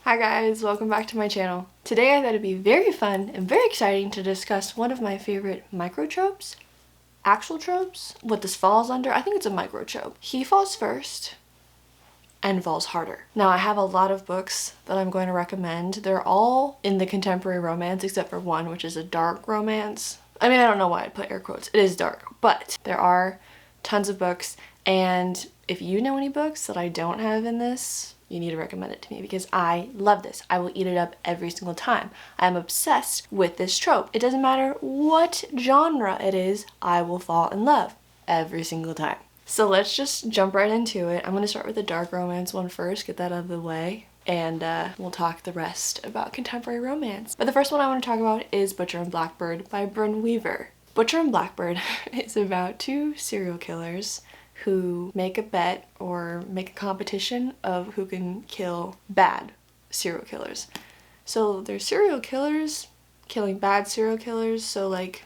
Hi guys, welcome back to my channel. Today I thought it'd be very fun and very exciting to discuss one of my favorite micro-tropes. Actual tropes? What this falls under? I think it's a micro-trope. He falls first and falls harder. Now I have a lot of books that I'm going to recommend. They're all in the contemporary romance except for one, which is a dark romance. I mean, I don't know why I put air quotes. It is dark, but there are tons of books, and if you know any books that I don't have in this, you need to recommend it to me because I love this. I will eat it up every single time. I'm obsessed with this trope. It doesn't matter what genre it is, I will fall in love every single time. So let's just jump right into it. I'm going to start with the dark romance one first, get that out of the way, and we'll talk the rest about contemporary romance. But the first one I want to talk about is Butcher and Blackbird by Bryn Weaver. Butcher and Blackbird is about two serial killers who make a bet or make a competition of who can kill bad serial killers. So they're serial killers killing bad serial killers, so like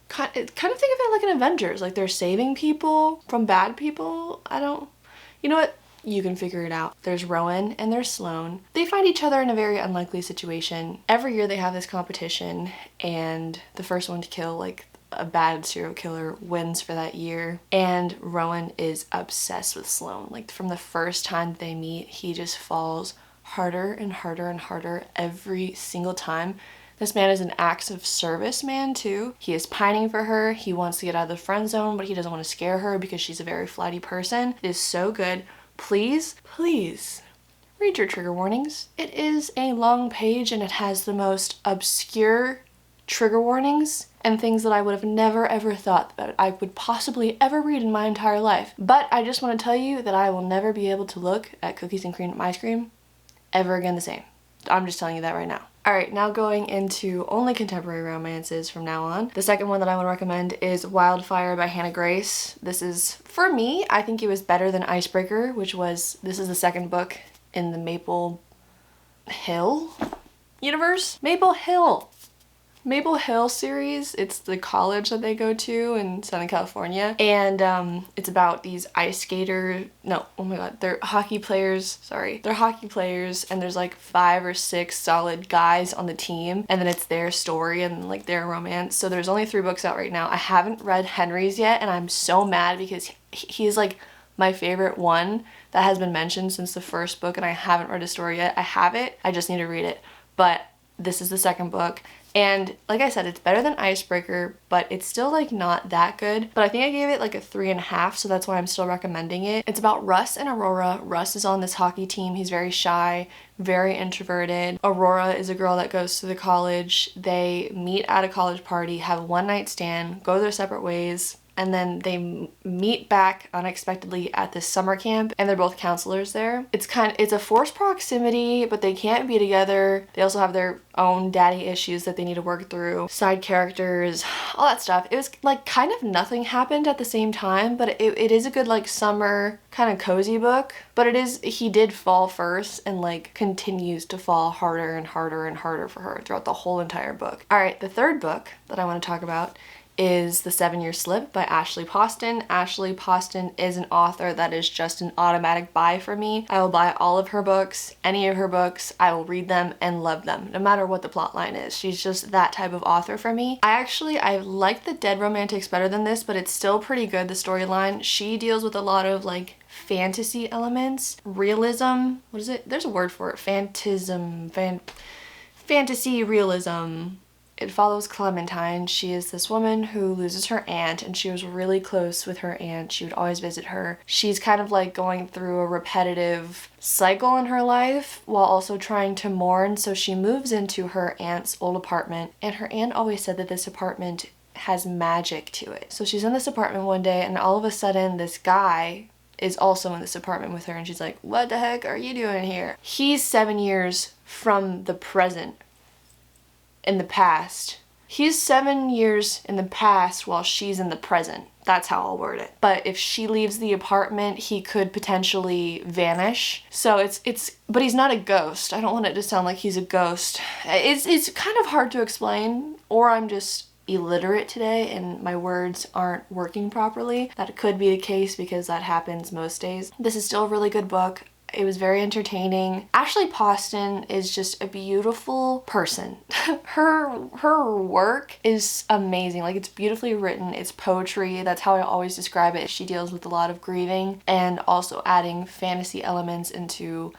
kind of think of it like an Avengers, like they're saving people from bad people. You know what? You can figure it out. There's Rowan and there's Sloane. They find each other in a very unlikely situation. Every year they have this competition, and the first one to kill like a bad serial killer wins for that year. And Rowan is obsessed with Sloane. Like from the first time they meet, he just falls harder and harder and harder every single time. This man is an acts of service man too. He is pining for her. He wants to get out of the friend zone, but he doesn't want to scare her because she's a very flighty person. It is so good. Please, please read your trigger warnings. It is a long page and it has the most obscure trigger warnings and things that I would have never ever thought that I would possibly ever read in my entire life. But I just want to tell you that I will never be able to look at cookies and cream ice cream ever again the same. I'm just telling you that right now. Alright, now going into only contemporary romances from now on. The second one that I want to recommend is Wildfire by Hannah Grace. This is, for me, I think it was better than Icebreaker, this is the second book in the Maple Hill universe? Maple Hill series. It's the college that they go to in Southern California, and it's about these ice skaters. No, oh my god, they're hockey players. Sorry, they're hockey players, and there's like 5 or 6 solid guys on the team, and then it's their story and like their romance. So there's only 3 books out right now. I haven't read Henry's yet, and I'm so mad because he's like my favorite one that has been mentioned since the first book, and I haven't read his story yet. I have it. I just need to read it. But this is the second book. And like I said, it's better than Icebreaker, but it's still like not that good. But I think I gave it like a 3.5, so that's why I'm still recommending it. It's about Russ and Aurora. Russ is on this hockey team. He's very shy, very introverted. Aurora is a girl that goes to the college. They meet at a college party, have a one-night stand, go their separate ways, and then they meet back unexpectedly at this summer camp, and they're both counselors there. It's a forced proximity, but they can't be together. They also have their own daddy issues that they need to work through. Side characters, all that stuff. It was like kind of nothing happened at the same time, but it is a good like summer kind of cozy book. But he did fall first and like continues to fall harder and harder and harder for her throughout the whole entire book. Alright, the third book that I want to talk about is The 7-Year Slip by Ashley Poston. Ashley Poston is an author that is just an automatic buy for me. I will buy all of her books, any of her books. I will read them and love them, no matter what the plot line is. She's just that type of author for me. I like the Dead Romantics better than this, but it's still pretty good, the storyline. She deals with a lot of like fantasy elements, realism. What is it? There's a word for it. Fantasy realism. It follows Clementine. She is this woman who loses her aunt, and she was really close with her aunt. She would always visit her. She's kind of like going through a repetitive cycle in her life while also trying to mourn, so she moves into her aunt's old apartment, and her aunt always said that this apartment has magic to it. So she's in this apartment one day, and all of a sudden this guy is also in this apartment with her, and she's like, what the heck are you doing here? He's 7 years from the present. In the past. He's 7 years in the past while she's in the present. That's how I'll word it. But if she leaves the apartment, he could potentially vanish. So but he's not a ghost. I don't want it to sound like he's a ghost. It's kind of hard to explain, or I'm just illiterate today and my words aren't working properly. That could be the case because that happens most days. This is still a really good book. It was very entertaining. Ashley Poston is just a beautiful person. Her work is amazing. Like, it's beautifully written. It's poetry. That's how I always describe it. She deals with a lot of grieving and also adding fantasy elements into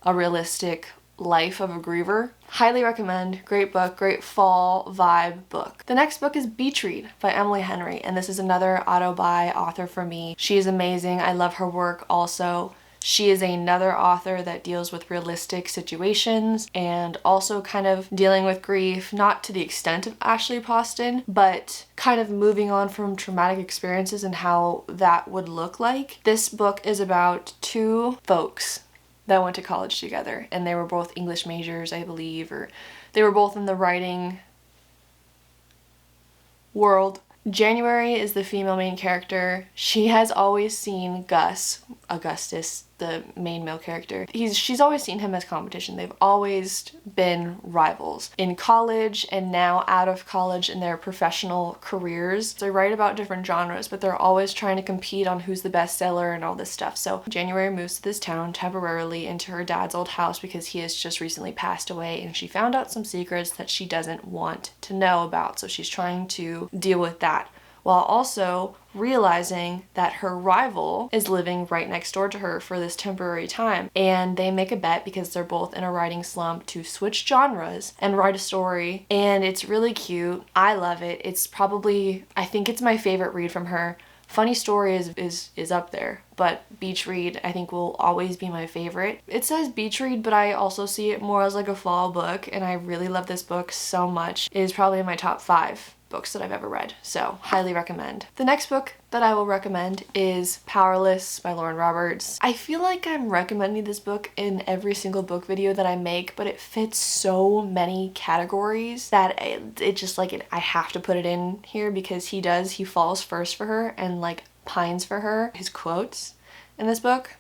a realistic life of a griever. Highly recommend. Great book, great fall vibe book. The next book is Beach Read by Emily Henry, and this is another auto-buy author for me. She is amazing. I love her work also. She is another author that deals with realistic situations and also kind of dealing with grief, not to the extent of Ashley Poston, but kind of moving on from traumatic experiences and how that would look like. This book is about two folks that went to college together, and they were both English majors, I believe, or they were both in the writing world. January is the female main character. She has always seen Augustus, the main male character. She's always seen him as competition. They've always been rivals in college and now out of college in their professional careers. They write about different genres, but they're always trying to compete on who's the best seller and all this stuff. So January moves to this town temporarily into her dad's old house because he has just recently passed away, and she found out some secrets that she doesn't want to know about. So she's trying to deal with that, while also realizing that her rival is living right next door to her for this temporary time. And they make a bet, because they're both in a writing slump, to switch genres and write a story. And it's really cute. I love it. It's probably, I think it's my favorite read from her. Funny Story is up there, but Beach Read I think will always be my favorite. It says Beach Read, but I also see it more as like a fall book, and I really love this book so much. It is probably in my top 5 books that I've ever read, so highly recommend. The next book that I will recommend is Powerless by Lauren Roberts. I feel like I'm recommending this book in every single book video that I make, but it fits so many categories that it just like I have to put it in here, because he falls first for her and like pines for her. His quotes in this book,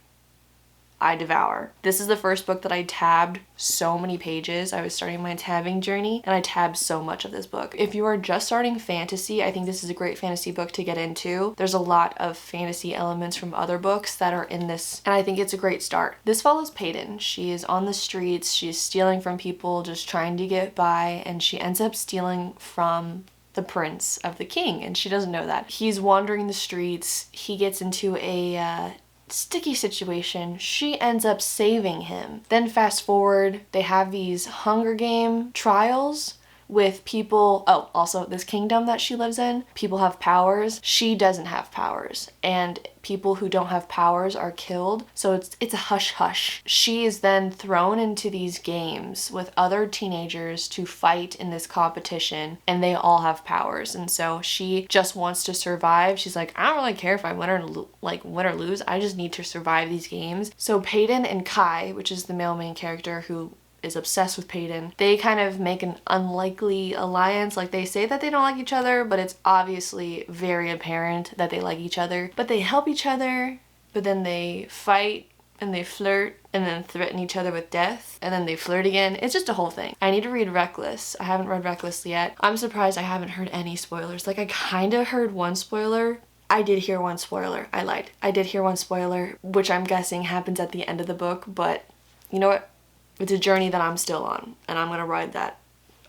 I devour. This is the first book that I tabbed so many pages. I was starting my tabbing journey and I tabbed so much of this book. If you are just starting fantasy, I think this is a great fantasy book to get into. There's a lot of fantasy elements from other books that are in this, and I think it's a great start. This follows Peyton. She is on the streets, she's stealing from people, just trying to get by, and she ends up stealing from the prince of the king, and she doesn't know that. He's wandering the streets, he gets into a sticky situation. She ends up saving him. Then fast forward, they have these Hunger Game trials with people. Oh, also this kingdom that she lives in, people have powers. She doesn't have powers, and people who don't have powers are killed. So it's a hush hush. She is then thrown into these games with other teenagers to fight in this competition, and they all have powers, and so she just wants to survive. She's like, I don't really care if I win or lose. I just need to survive these games. So Peyton and Kai, which is the male main character who is obsessed with Peyton, they kind of make an unlikely alliance. Like, they say that they don't like each other, but it's obviously very apparent that they like each other. But they help each other, but then they fight and they flirt and then threaten each other with death, and then they flirt again. It's just a whole thing. I need to read Reckless. I haven't read Reckless yet. I'm surprised I haven't heard any spoilers. Like, I kind of heard one spoiler. I did hear one spoiler. I lied. I did hear one spoiler, which I'm guessing happens at the end of the book, but you know what? It's a journey that I'm still on, and I'm gonna ride that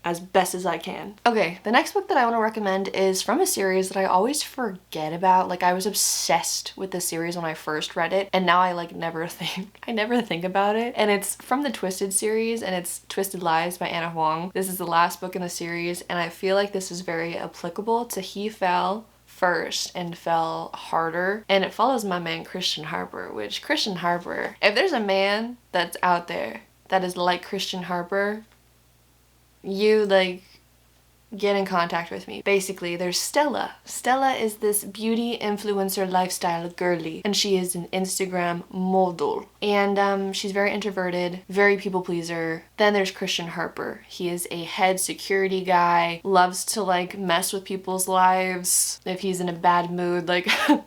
as best as I can. Okay, the next book that I want to recommend is from a series that I always forget about. Like, I was obsessed with the series when I first read it, and now I never think about it. And it's from the Twisted series, and it's Twisted Lies by Anna Huang. This is the last book in the series, and I feel like this is very applicable to He Fell First and Fell Harder, and it follows my man Christian Harper, which Christian Harper, if there's a man that's out there that is like Christian Harper, you get in contact with me. Basically, there's Stella. Stella is this beauty influencer lifestyle girly, and she is an Instagram model. And she's very introverted, very people pleaser. Then there's Christian Harper. He is a head security guy, loves to mess with people's lives if he's in a bad mood,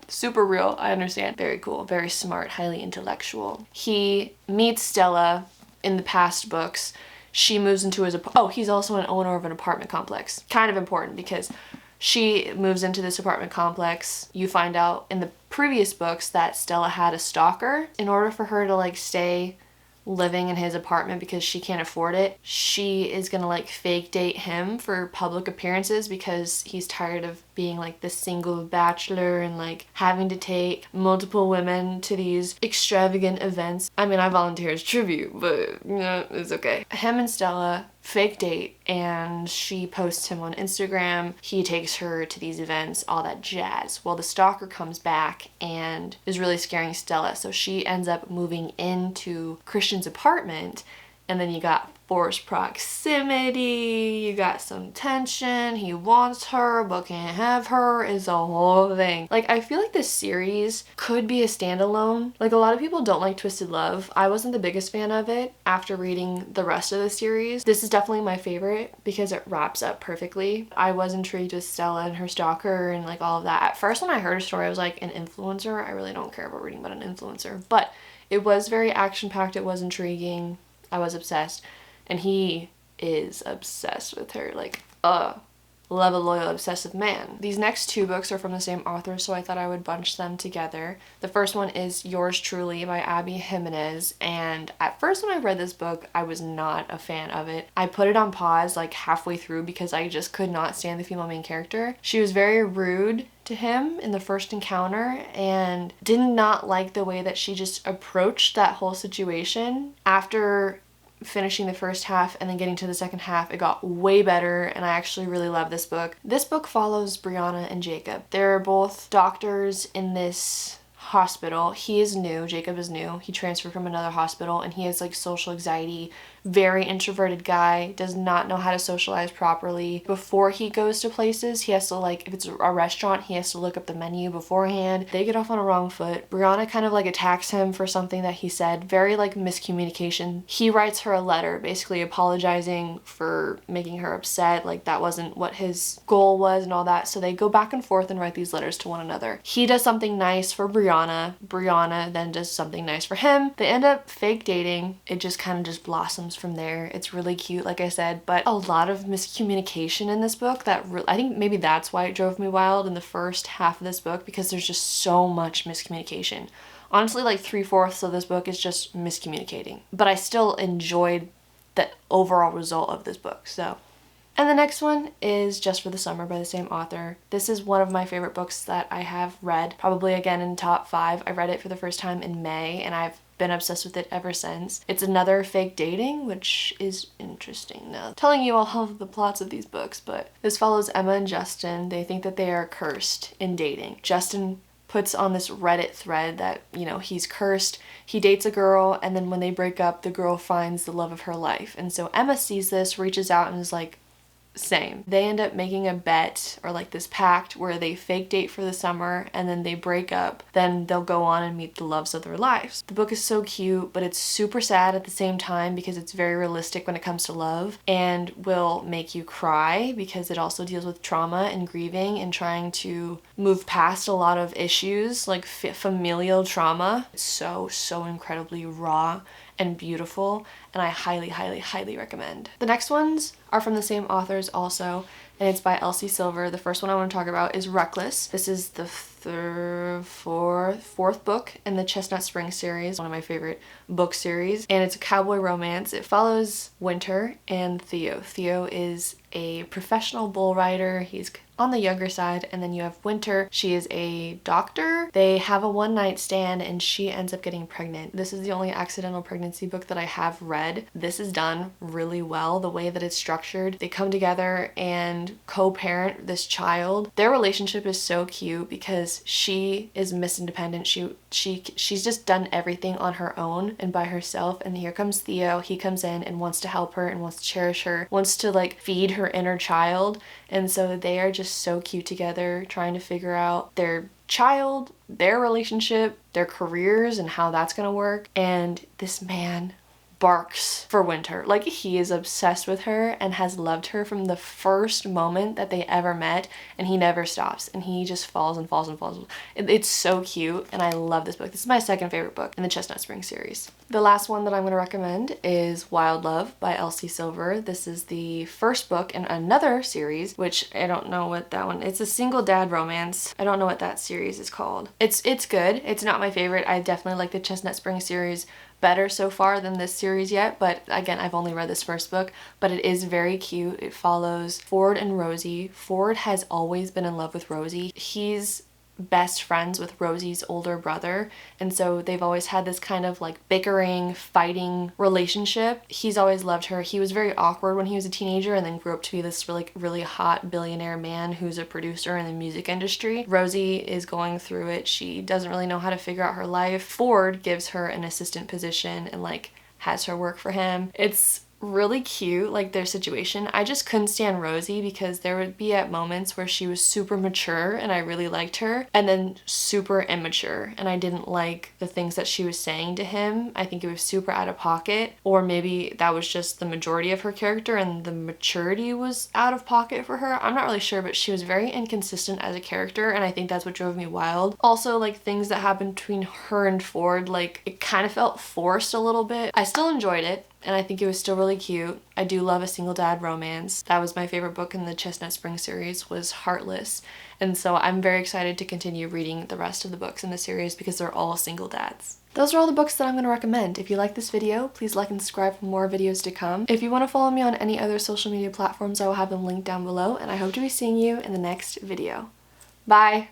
super real, I understand. Very cool, very smart, highly intellectual. He meets Stella in the past books. She moves into his he's also an owner of an apartment complex. Kind of important, because she moves into this apartment complex. You find out in the previous books that Stella had a stalker. In order for her to like stay living in his apartment because she can't afford it, she is gonna like fake date him for public appearances because he's tired of being like the single bachelor and like having to take multiple women to these extravagant events. I mean, I volunteer as tribute, but it's okay. Him and Stella fake date and she posts him on Instagram. He takes her to these events, all that jazz. Well, the stalker comes back and is really scaring Stella, so she ends up moving into Christian's apartment, and then you got forced proximity, you got some tension, he wants her but can't have her, is a whole thing. Like, I feel like this series could be a standalone. Like, a lot of people don't like Twisted Love. I wasn't the biggest fan of it after reading the rest of the series. This is definitely my favorite because it wraps up perfectly. I was intrigued with Stella and her stalker and like all of that. At first when I heard a story I was like, an influencer? I really don't care about reading about an influencer. But it was very action-packed, it was intriguing, I was obsessed. And he is obsessed with her, like, love a loyal, obsessive man. These next two books are from the same author, so I thought I would bunch them together. The first one is Yours Truly by Abby Jimenez, and at first when I read this book, I was not a fan of it. I put it on pause like halfway through because I just could not stand the female main character. She was very rude to him in the first encounter and did not like the way that she just approached that whole situation. After finishing the first half and then getting to the second half, it got way better, and I actually really love this book. This book follows Brianna and Jacob. They're both doctors in this hospital. He is new, Jacob is new. He transferred from another hospital and he has like social anxiety, very introverted guy, does not know how to socialize properly. Before he goes to places, he has to like, if it's a restaurant, he has to look up the menu beforehand. They get off on a wrong foot. Brianna kind of like attacks him for something that he said, very like miscommunication. He writes her a letter basically apologizing for making her upset, like that wasn't what his goal was and all that. So they go back and forth and write these letters to one another. He does something nice for Brianna. Brianna then does something nice for him. They end up fake dating. It just kind of just blossoms from there. It's really cute, like I said, but a lot of miscommunication in this book that I think maybe that's why it drove me wild in the first half of this book, because there's just so much miscommunication. Honestly, like 3/4 of this book is just miscommunicating, but I still enjoyed the overall result of this book, so. And the next one is Just for the Summer by the same author. This is one of my favorite books that I have read, probably again in top 5. I read it for the first time in May and I've been obsessed with it ever since. It's another fake dating, which is interesting now. Telling you all of the plots of these books, but this follows Emma and Justin. They think that they are cursed in dating. Justin puts on this Reddit thread that, you know, he's cursed. He dates a girl and then when they break up, the girl finds the love of her life. And so Emma sees this, reaches out and is like, same. They end up making a bet or like this pact where they fake date for the summer and then they break up. Then they'll go on and meet the loves of their lives. The book is so cute, but it's super sad at the same time because it's very realistic when it comes to love and will make you cry because it also deals with trauma and grieving and trying to move past a lot of issues like familial trauma. It's so incredibly raw and beautiful, and I highly recommend. The next ones are from the same authors also, and it's by Elsie Silver. The first one I want to talk about is Reckless. This is the fourth book in the Chestnut Spring series, one of my favorite book series, and it's a cowboy romance. It follows Winter and Theo. Theo is a professional bull rider. He's on the younger side, and then you have Winter. She is a doctor. They have a one-night stand and she ends up getting pregnant. This is the only accidental pregnancy book that I have read. This is done really well, the way that it's structured. They come together and co-parent this child. Their relationship is so cute because she is Miss Independent. She's just done everything on her own and by herself, and here comes Theo. He comes in and wants to help her and wants to cherish her, wants to like feed her inner child, and so they are just so cute together, trying to figure out their child, their relationship, their careers, and how that's gonna work. And this man barks for Winter. Like, he is obsessed with her and has loved her from the first moment that they ever met, and he never stops, and he just falls and falls and falls. It's so cute, and I love this book. This is my second favorite book in the Chestnut Spring series. The last one that I'm going to recommend is Wild Love by Elsie Silver. This is the first book in another series, which I don't know what that one, it's a single dad romance. I don't know what that series is called. It's good. It's not my favorite. I definitely like the Chestnut Spring series better so far than this series yet, but again, I've only read this first book, but it is very cute. It follows Ford and Rosie. Ford has always been in love with Rosie. He's best friends with Rosie's older brother, and so they've always had this kind of like bickering, fighting relationship. He's always loved her. He was very awkward when he was a teenager and then grew up to be this really hot billionaire man who's a producer in the music industry. Rosie is going through it. She doesn't really know how to figure out her life. Ford gives her an assistant position and like has her work for him. It's really cute, like their situation. I just couldn't stand Rosie because there would be at moments where she was super mature and I really liked her, and then super immature, and I didn't like the things that she was saying to him. I think it was super out of pocket, or maybe that was just the majority of her character and the maturity was out of pocket for her. I'm not really sure, but she was very inconsistent as a character, and I think that's what drove me wild. Also, like things that happened between her and Ford, like it kind of felt forced a little bit. I still enjoyed it, and I think it was still really cute. I do love a single dad romance. That was my favorite book in the Chestnut Spring series, was Heartless. And so I'm very excited to continue reading the rest of the books in the series because they're all single dads. Those are all the books that I'm going to recommend. If you like this video, please like and subscribe for more videos to come. If you want to follow me on any other social media platforms, I will have them linked down below, and I hope to be seeing you in the next video. Bye!